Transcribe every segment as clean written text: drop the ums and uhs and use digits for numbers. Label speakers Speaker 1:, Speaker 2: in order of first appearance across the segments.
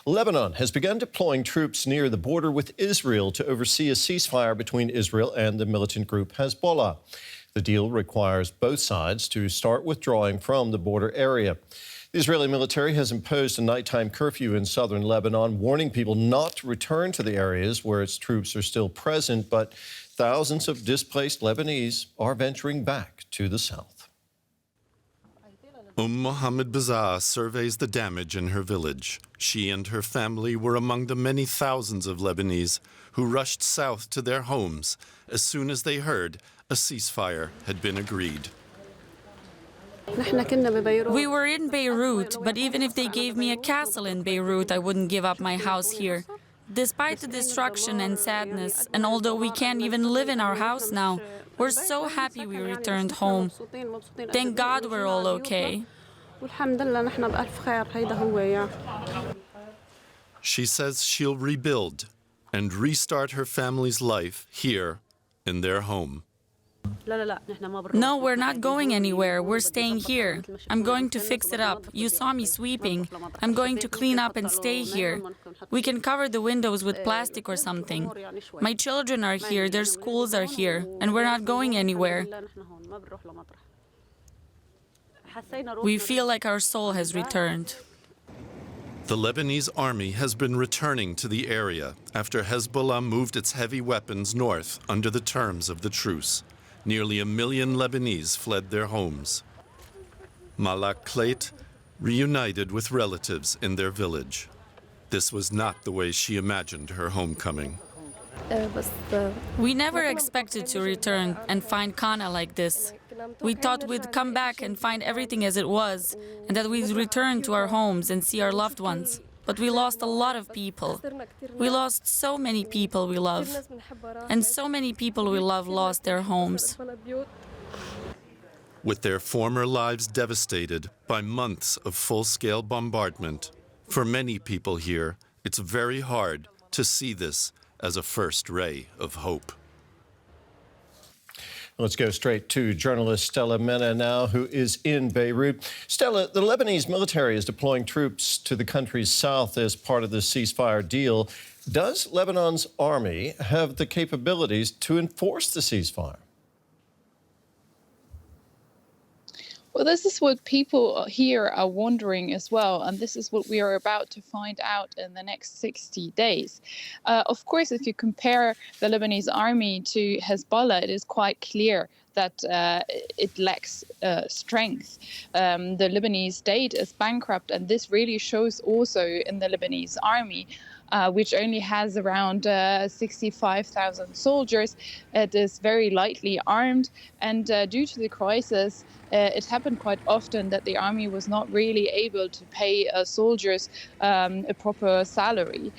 Speaker 1: Lebanon has begun deploying troops near the border with Israel to oversee a ceasefire between Israel and the militant group Hezbollah. The deal requires both sides to start withdrawing from the border area. The Israeli military has imposed a nighttime curfew in southern Lebanon, warning people not to return to the areas where its troops are still present, but thousands of displaced Lebanese are venturing back to the south.
Speaker 2: Mohammed Baza surveys the damage in her village. She and her family were among the many thousands of Lebanese who rushed south to their homes as soon as they heard a ceasefire had been agreed.
Speaker 3: We were in Beirut, but even if they gave me a castle in Beirut, I wouldn't give up my house here. Despite the destruction and sadness, and although we can't even live in our house now, we're so happy we returned home. Thank God we're all okay.
Speaker 2: She says she'll rebuild and restart her family's life here in their home.
Speaker 3: No, we're not going anywhere. We're staying here. I'm going to fix it up. You saw me sweeping. I'm going to clean up and stay here. We can cover the windows with plastic or something. My children are here, their schools are here, and we're not going anywhere. We feel like our soul has returned.
Speaker 2: The Lebanese army has been returning to the area after Hezbollah moved its heavy weapons north under the terms of the truce. Nearly 1 million Lebanese fled their homes. Malak Klait reunited with relatives in their village. This was not the way she imagined her homecoming.
Speaker 3: We never expected to return and find Kana like this. We thought we'd come back and find everything as it was, and that we'd return to our homes and see our loved ones. But we lost a lot of people. We lost so many people we love. And so many people we love lost their homes.
Speaker 2: With their former lives devastated by months of full-scale bombardment, for many people here, it's very hard to see this as a first ray of hope.
Speaker 1: Let's go straight to journalist Stella Mena now, who is in Beirut. Stella, the Lebanese military is deploying troops to the country's south as part of the ceasefire deal. Does Lebanon's army have the capabilities to enforce the ceasefire?
Speaker 4: Well, this is what people here are wondering as well, and this is what we are about to find out in the next 60 days. Of course, if you compare the Lebanese army to Hezbollah, it is quite clear that it lacks strength. The Lebanese state is bankrupt, and this really shows also in the Lebanese army, which only has around 65,000 soldiers. It is very lightly armed, and due to the crisis, it happened quite often that the army was not really able to pay soldiers a proper salary.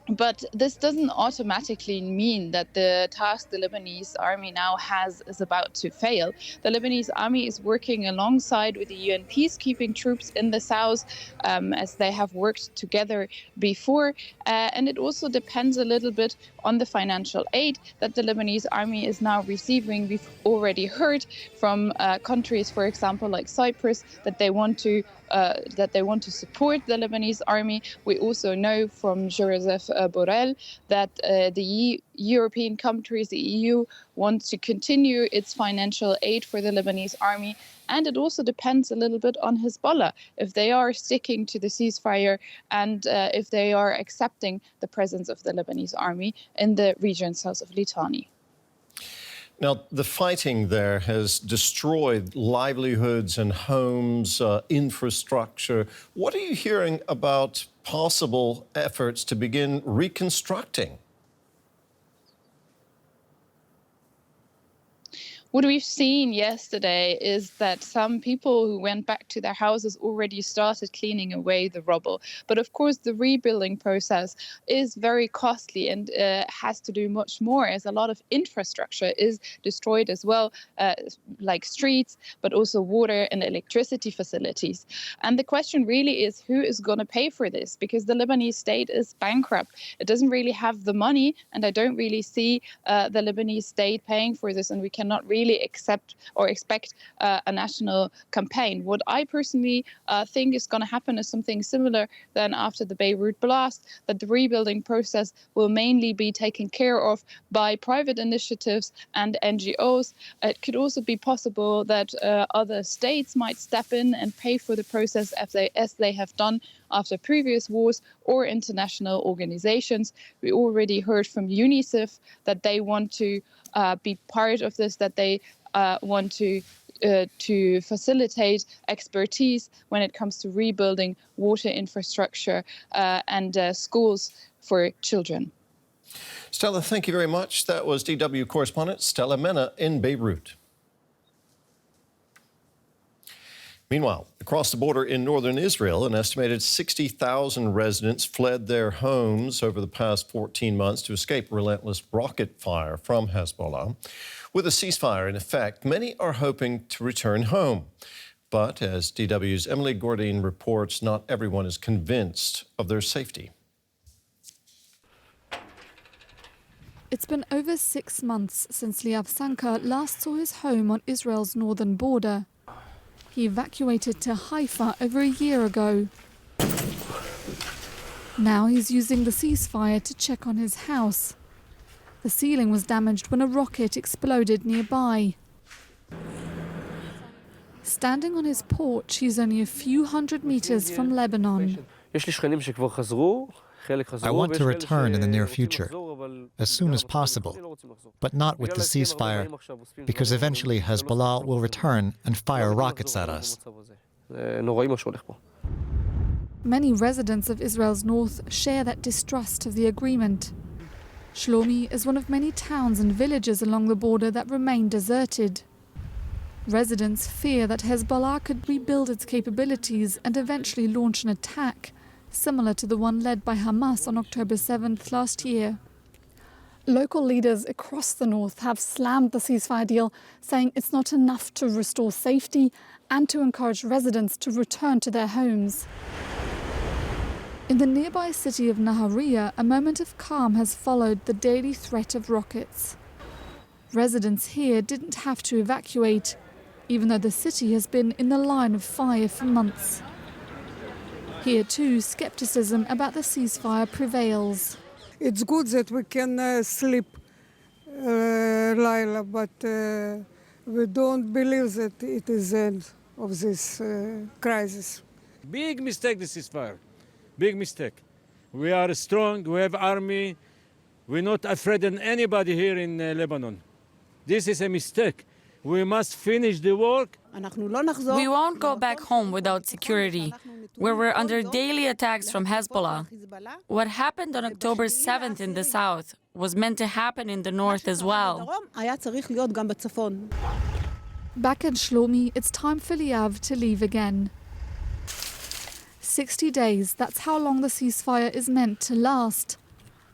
Speaker 4: But this doesn't automatically mean that the task the Lebanese army now has is about to fail. The Lebanese army is working alongside with the UN peacekeeping troops in the south, as they have worked together before. And it also depends a little bit on the financial aid that the Lebanese army is now receiving. We've already heard from countries, for example, like Cyprus, that they want to support the Lebanese army. We also know from Joseph Borrell that the European countries, the EU, wants to continue its financial aid for the Lebanese army. And it also depends a little bit on Hezbollah, if they are sticking to the ceasefire and if they are accepting the presence of the Lebanese army in the region south of Litani.
Speaker 1: Now, the fighting there has destroyed livelihoods and homes, infrastructure. What are you hearing about possible efforts to begin reconstructing?
Speaker 4: What we've seen yesterday is that some people who went back to their houses already started cleaning away the rubble. But of course, the rebuilding process is very costly and has to do much more, as a lot of infrastructure is destroyed as well, like streets, but also water and electricity facilities. And the question really is, who is going to pay for this? Because the Lebanese state is bankrupt. It doesn't really have the money, and I don't really see the Lebanese state paying for this, and we cannot really really accept or expect a national campaign. What I personally think is going to happen is something similar than after the Beirut blast, that the rebuilding process will mainly be taken care of by private initiatives and NGOs. It could also be possible that other states might step in and pay for the process as they have done after previous wars, or international organizations. We already heard from UNICEF that they want to be part of this, that they want to facilitate expertise when it comes to rebuilding water infrastructure and schools for children.
Speaker 1: Stella, thank you very much. That was DW correspondent Stella Mena in Beirut. Meanwhile, across the border in northern Israel, an estimated 60,000 residents fled their homes over the past 14 months to escape relentless rocket fire from Hezbollah. With a ceasefire in effect, many are hoping to return home. But as DW's Emily Gordine reports, not everyone is convinced of their safety.
Speaker 5: It's been over 6 months since Liav Sanka last saw his home on Israel's northern border. He evacuated to Haifa over a year ago. Now he's using the ceasefire to check on his house. The ceiling was damaged when a rocket exploded nearby. Standing on his porch, he's only a few hundred meters from Lebanon.
Speaker 6: I want to return in the near future, as soon as possible, but not with the ceasefire, because eventually Hezbollah will return and fire rockets at us.
Speaker 5: Many residents of Israel's north share that distrust of the agreement. Shlomi is one of many towns and villages along the border that remain deserted. Residents fear that Hezbollah could rebuild its capabilities and eventually launch an attack, similar to the one led by Hamas on October 7th last year. Local leaders across the north have slammed the ceasefire deal, saying it's not enough to restore safety and to encourage residents to return to their homes. In the nearby city of Nahariya, a moment of calm has followed the daily threat of rockets. Residents here didn't have to evacuate, even though the city has been in the line of fire for months. Here too, skepticism about the ceasefire prevails.
Speaker 7: It's good that we can sleep, Laila, but we don't believe that it is the end of this crisis.
Speaker 8: Big mistake, the ceasefire. Big mistake. We are strong, we have army. We're not afraid of anybody here in Lebanon. This is a mistake. We must finish the work.
Speaker 3: We won't go back home without security, where we're under daily attacks from Hezbollah. What happened on October 7th in the south was meant to happen in the north as well.
Speaker 5: Back in Shlomi, it's time for Liav to leave again. 60 days, that's how long the ceasefire is meant to last.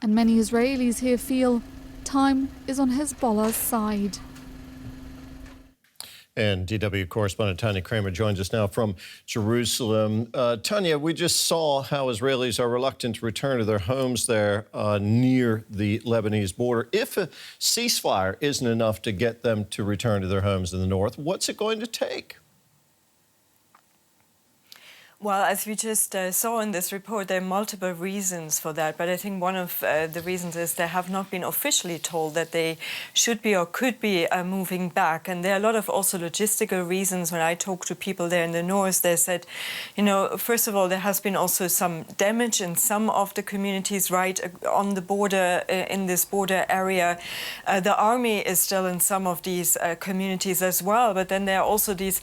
Speaker 5: And many Israelis here feel time is on Hezbollah's side.
Speaker 1: And DW correspondent Tanya Kramer joins us now from Jerusalem. Tanya, we just saw how Israelis are reluctant to return to their homes there near the Lebanese border. If a ceasefire isn't enough to get them to return to their homes in the north, what's it going to take?
Speaker 9: Well, as we just saw in this report, there are multiple reasons for that. But I think one of the reasons is they have not been officially told that they should be or could be moving back. And there are a lot of also logistical reasons. When I talk to people there in the north, they said, you know, first of all, there has been also some damage in some of the communities right on the border, in this border area. The army is still in some of these communities as well. But then there are also these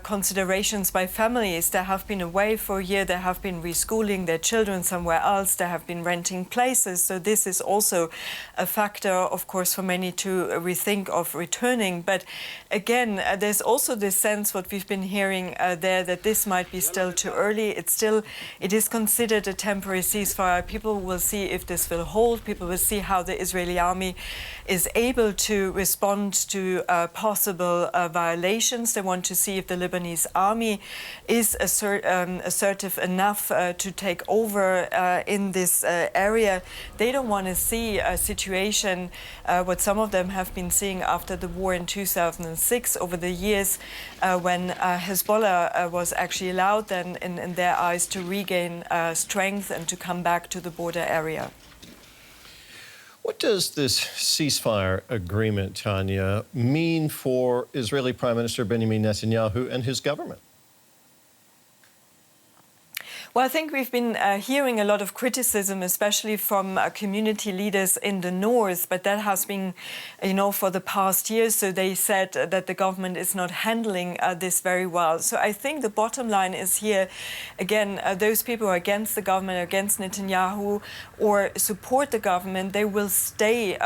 Speaker 9: considerations by families. They have been away for a year, they have been reschooling their children somewhere else, they have been renting places. So this is also a factor, of course, for many to rethink of returning. But again, there's also this sense, what we've been hearing there, that this might be still too early. It is considered a temporary ceasefire. People will see if this will hold. People will see how the Israeli army is able to respond to possible violations. They want to see if the Lebanese army is is assertive enough to take over in this area. They don't want to see a situation, what some of them have been seeing after the war in 2006, over the years, when Hezbollah was actually allowed then, in their eyes, to regain strength and to come back to the border area.
Speaker 1: What does this ceasefire agreement, Tanya, mean for Israeli Prime Minister Benjamin Netanyahu and his government?
Speaker 9: Well, I think we've been hearing a lot of criticism, especially from community leaders in the north, but that has been, for the past years. So they said that the government is not handling this very well. So I think the bottom line is here, again, those people who are against the government, against Netanyahu, or support the government, they will stay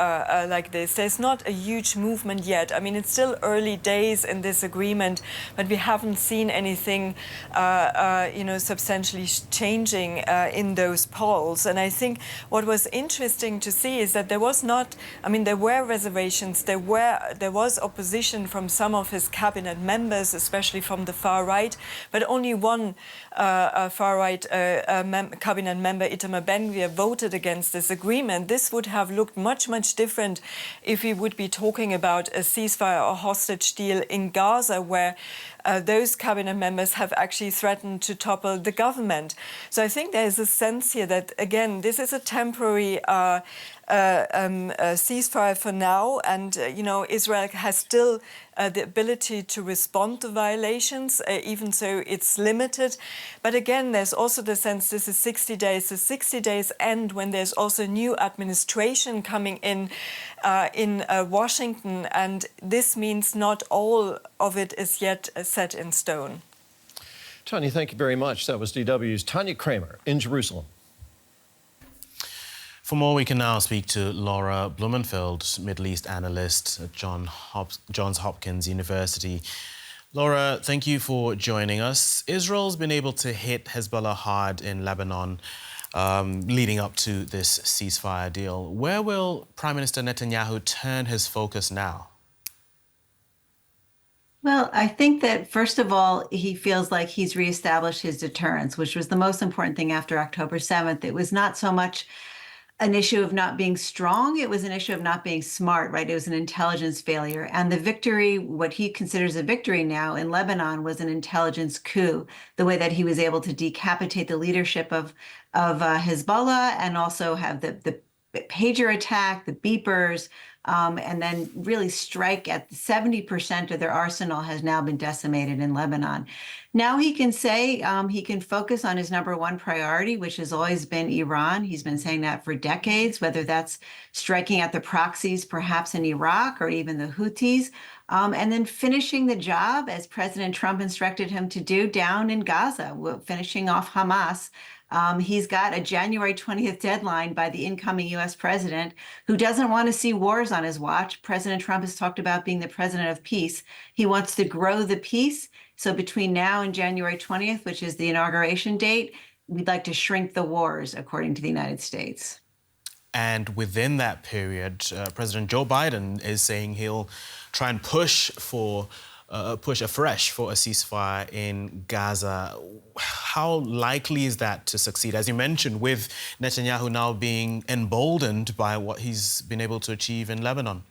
Speaker 9: like this. There's not a huge movement yet. I mean, it's still early days in this agreement, but we haven't seen anything, substantially changing in those polls. And I think what was interesting to see is that there was not, there were reservations, there was opposition from some of his cabinet members, especially from the far right, but only one far right cabinet member, Itamar Ben-Gvir, voted against this agreement. This would have looked much, much different if we would be talking about a ceasefire or hostage deal in Gaza, where those cabinet members have actually threatened to topple the government. So I think there is a sense here that, again, this is a temporary ceasefire for now, and Israel has still the ability to respond to violations, even so it's limited. But again, there's also the sense this is 60 days. The 60 days end when there's also new administration coming in Washington, and this means not all of it is yet set in stone.
Speaker 1: Tanya, thank you very much. That was DW's Tanya Kramer in Jerusalem.
Speaker 10: For more, we can now speak to Laura Blumenfeld, Middle East analyst at Johns Hopkins University. Laura, thank you for joining us. Israel's been able to hit Hezbollah hard in Lebanon leading up to this ceasefire deal. Where will Prime Minister Netanyahu turn his focus now?
Speaker 11: Well, I think that, first of all, he feels like he's reestablished his deterrence, which was the most important thing after October 7th. It was not so much an issue of not being strong, it was an issue of not being smart, right? It was an intelligence failure. And the victory, what he considers a victory now in Lebanon, was an intelligence coup, the way that he was able to decapitate the leadership of Hezbollah and also have the pager attack, the beepers, and then really strike at 70% of their arsenal has now been decimated in Lebanon. Now he can say he can focus on his number one priority, which has always been Iran. He's been saying that for decades, whether that's striking at the proxies, perhaps in Iraq, or even the Houthis, and then finishing the job, as President Trump instructed him to do, down in Gaza, finishing off Hamas. He's got a January 20th deadline by the incoming U.S. president, who doesn't want to see wars on his watch. President Trump has talked about being the president of peace. He wants to grow the peace. So between now and January 20th, which is the inauguration date, we'd like to shrink the wars, according to the United States.
Speaker 10: And within that period, President Joe Biden is saying he'll try and push afresh for a ceasefire in Gaza. How likely is that to succeed? As you mentioned, with Netanyahu now being emboldened by what he's been able to achieve in Lebanon.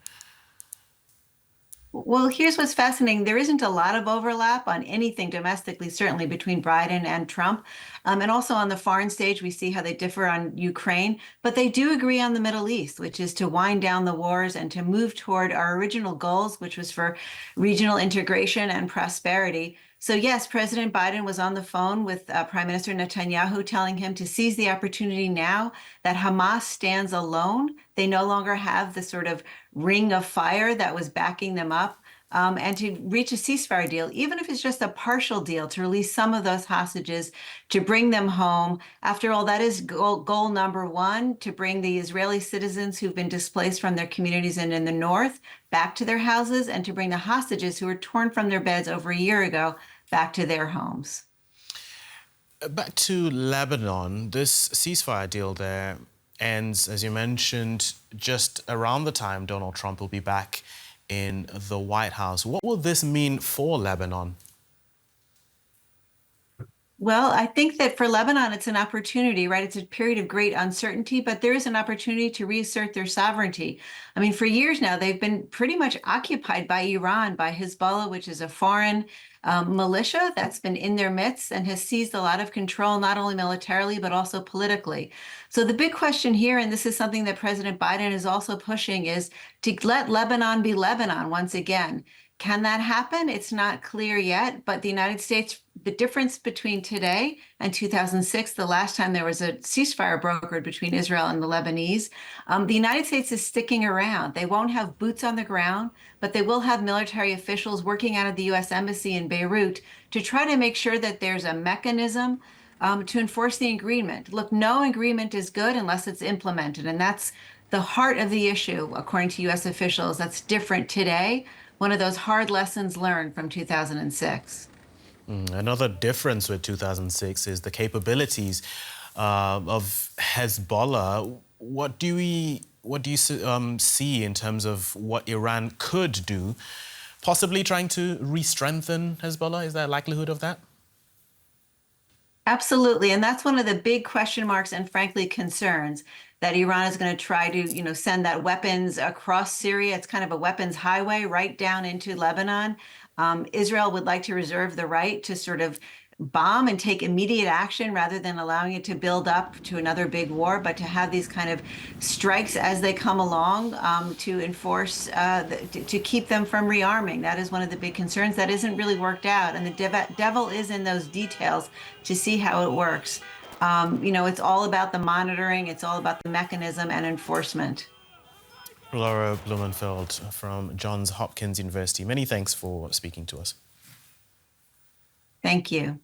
Speaker 11: Well, here's what's fascinating. There isn't a lot of overlap on anything domestically, certainly between Biden and Trump. And also on the foreign stage, we see how they differ on Ukraine. But they do agree on the Middle East, which is to wind down the wars and to move toward our original goals, which was for regional integration and prosperity. So yes, President Biden was on the phone with Prime Minister Netanyahu, telling him to seize the opportunity now that Hamas stands alone. They no longer have the sort of ring of fire that was backing them up, and to reach a ceasefire deal, even if it's just a partial deal, to release some of those hostages, to bring them home. After all, that is goal number one, to bring the Israeli citizens who've been displaced from their communities and in the north back to their houses, and to bring the hostages who were torn from their beds over a year ago back to their homes.
Speaker 10: Back to Lebanon, this ceasefire deal there ends, as you mentioned, just around the time Donald Trump will be back in the White House. What will this mean for Lebanon?
Speaker 11: Well, I think that for Lebanon, it's an opportunity, right? It's a period of great uncertainty, but there is an opportunity to reassert their sovereignty. I mean, for years now, they've been pretty much occupied by Iran, by Hezbollah, which is a foreign militia that's been in their midst and has seized a lot of control, not only militarily, but also politically. So the big question here, and this is something that President Biden is also pushing, is to let Lebanon be Lebanon once again. Can that happen? It's not clear yet, but the United States, the difference between today and 2006, the last time there was a ceasefire brokered between Israel and the Lebanese, the United States is sticking around. They won't have boots on the ground, but they will have military officials working out of the U.S. Embassy in Beirut to try to make sure that there's a mechanism to enforce the agreement. Look, no agreement is good unless it's implemented, and that's the heart of the issue, according to U.S. officials. That's different today. One of those hard lessons learned from 2006.
Speaker 10: Another difference with 2006 is the capabilities of Hezbollah. What do you see in terms of what Iran could do, possibly trying to re-strengthen Hezbollah? Is there a likelihood of that?
Speaker 11: Absolutely, and that's one of the big question marks and frankly concerns, that Iran is going to try to, send that weapons across Syria. It's kind of a weapons highway right down into Lebanon. Israel would like to reserve the right to sort of bomb and take immediate action rather than allowing it to build up to another big war, but to have these kind of strikes as they come along to enforce, to keep them from rearming. That is one of the big concerns that isn't really worked out. And the devil is in those details to see how it works. It's all about the monitoring, it's all about the mechanism and enforcement.
Speaker 10: Laura Blumenfeld from Johns Hopkins University, many thanks for speaking to us.
Speaker 11: Thank you.